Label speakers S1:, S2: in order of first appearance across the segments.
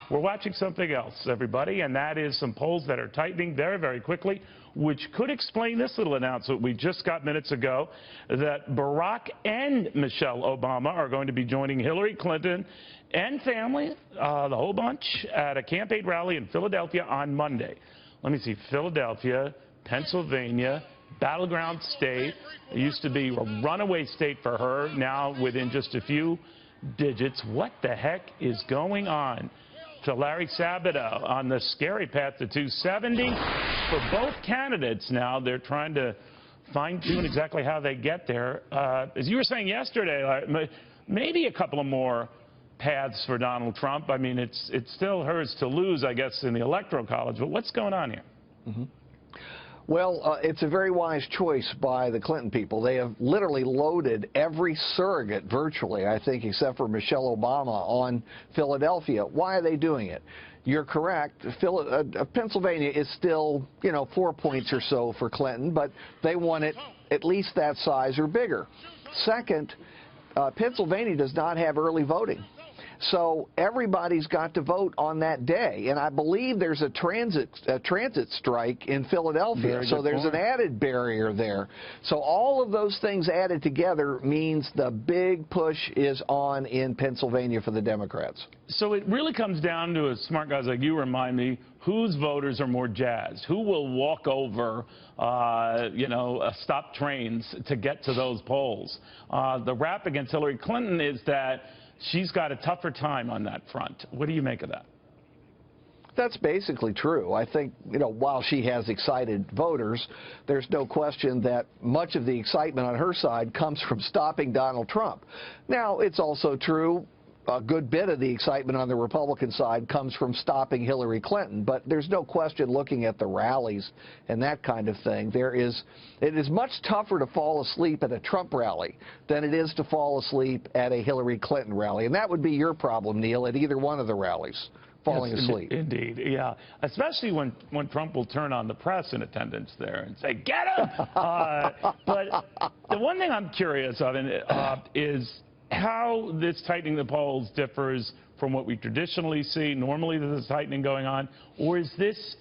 S1: we're watching something else, everybody, and that is some polls that are tightening very, very quickly, which could explain this little announcement we just got minutes ago, that Barack and Michelle Obama are going to be joining Hillary Clinton and family, the whole bunch, at a campaign rally in Philadelphia on Monday. Let me see, Philadelphia, Pennsylvania, battleground state. It used to be a runaway state for her, now within just a few digits. What the heck is going on? To Larry Sabato on the scary path to 270. For both candidates now, they're trying to fine-tune exactly how they get there. As you were saying yesterday, maybe a couple of more paths for Donald Trump. I mean, it's still hers to lose, I guess, in the electoral college. But what's going on here?
S2: Mm-hmm. Well, it's a very wise choice by the Clinton people. They have literally loaded every surrogate, virtually, I think, except for Michelle Obama, on Philadelphia. Why are they doing it? You're correct. Pennsylvania is still, 4 points or so for Clinton, but they want it at least that size or bigger. Second, Pennsylvania does not have early voting. So everybody's got to vote on that day, and I believe there's a transit strike in Philadelphia, so there's an added barrier there. So all of those things added together means the big push is on in Pennsylvania for the Democrats. So
S1: it really comes down to, as smart guys like you remind me, whose voters are more jazzed? Who will walk over, stop trains to get to those polls? The rap against Hillary Clinton is that she's got a tougher time on that front. What do you make of that?
S2: That's basically true. I think, while she has excited voters, there's no question that much of the excitement on her side comes from stopping Donald Trump. Now, it's also true a good bit of the excitement on the Republican side comes from stopping Hillary Clinton. But there's no question, looking at the rallies and that kind of thing, it is much tougher to fall asleep at a Trump rally than it is to fall asleep at a Hillary Clinton rally. And that would be your problem, Neil, at either one of the rallies, falling asleep.
S1: Indeed, yeah. Especially when Trump will turn on the press in attendance there and say, get him! But the one thing I'm curious of is how this tightening the polls differs from what we traditionally see. Normally there's tightening going on, or is this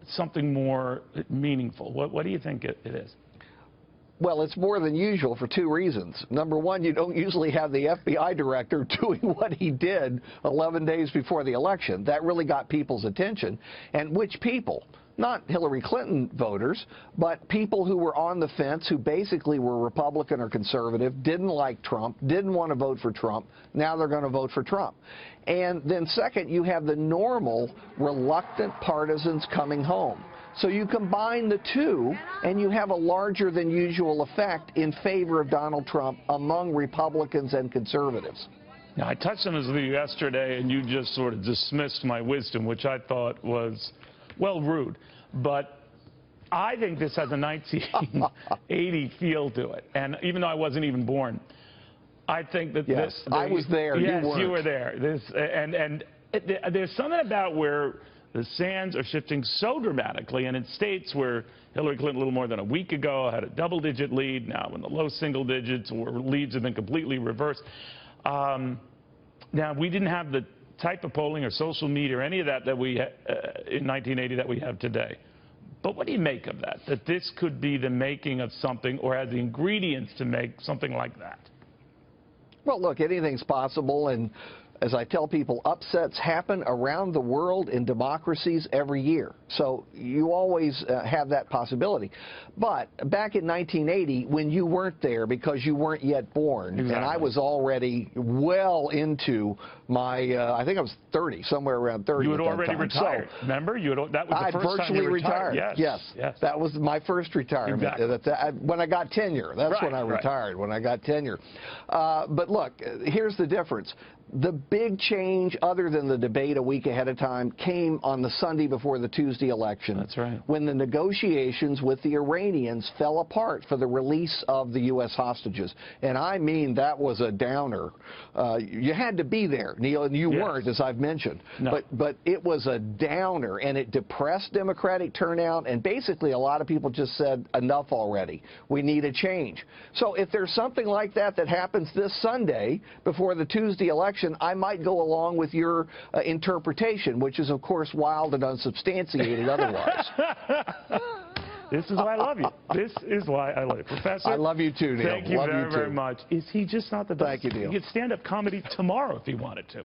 S1: something more meaningful? What do you think it is?
S2: Well, it's more than usual for two reasons. Number one, you don't usually have the FBI director doing what he did 11 days before the election. That really got people's attention. And which people? Not Hillary Clinton voters, but people who were on the fence, who basically were Republican or conservative, didn't like Trump, didn't want to vote for Trump. Now they're going to vote for Trump. And then second, you have the normal reluctant partisans coming home. So you combine the two, and you have a larger than usual effect in favor of Donald Trump among Republicans and conservatives.
S1: Now, I touched on this with you yesterday, and you just sort of dismissed my wisdom, which I thought was, well, rude. But I think this has a 1980 feel to it. And even though I wasn't even born, I think that
S2: yes, I was there.
S1: Yes,
S2: you weren't.
S1: You were there. There's something about where the sands are shifting so dramatically, and in states where Hillary Clinton a little more than a week ago had a double-digit lead, now in the low single digits, where leads have been completely reversed. Now, we didn't have the type of polling or social media or any of that we in 1980 that we have today. But what do you make of that? That this could be the making of something, or has the ingredients to make something like that?
S2: Well, look, anything's possible, and as I tell people, upsets happen around the world in democracies every year. So you always have that possibility. But back in 1980, when you weren't there because you weren't yet born, and I was already well into my, I think I was 30, somewhere around 30.
S1: You had already retired. So, remember? That was the first time you retired.
S2: Yes. That was my first retirement.
S1: Exactly.
S2: When I got tenure. That's when I retired, when I got tenure. But look, here's the difference. The big change, other than the debate a week ahead of time, came on the Sunday before the Tuesday election.
S1: That's right.
S2: When the negotiations with the Iranians fell apart for the release of the U.S. hostages. And I mean, that was a downer. You had to be there, Neil, and you weren't, as I've mentioned.
S1: No.
S2: But it was a downer, and it depressed Democratic turnout, and basically a lot of people just said, enough already. We need a change. So if there's something like that that happens this Sunday before the Tuesday election, election, I might go along with your interpretation, which is, of course, wild and unsubstantiated otherwise.
S1: This is why I love you. This is why I love you. Professor,
S2: I love you too, Neil.
S1: Thank you
S2: love
S1: very,
S2: you too.
S1: very much. Is he just not the best?
S2: Thank you, Neil.
S1: He could stand-up comedy tomorrow if he wanted to.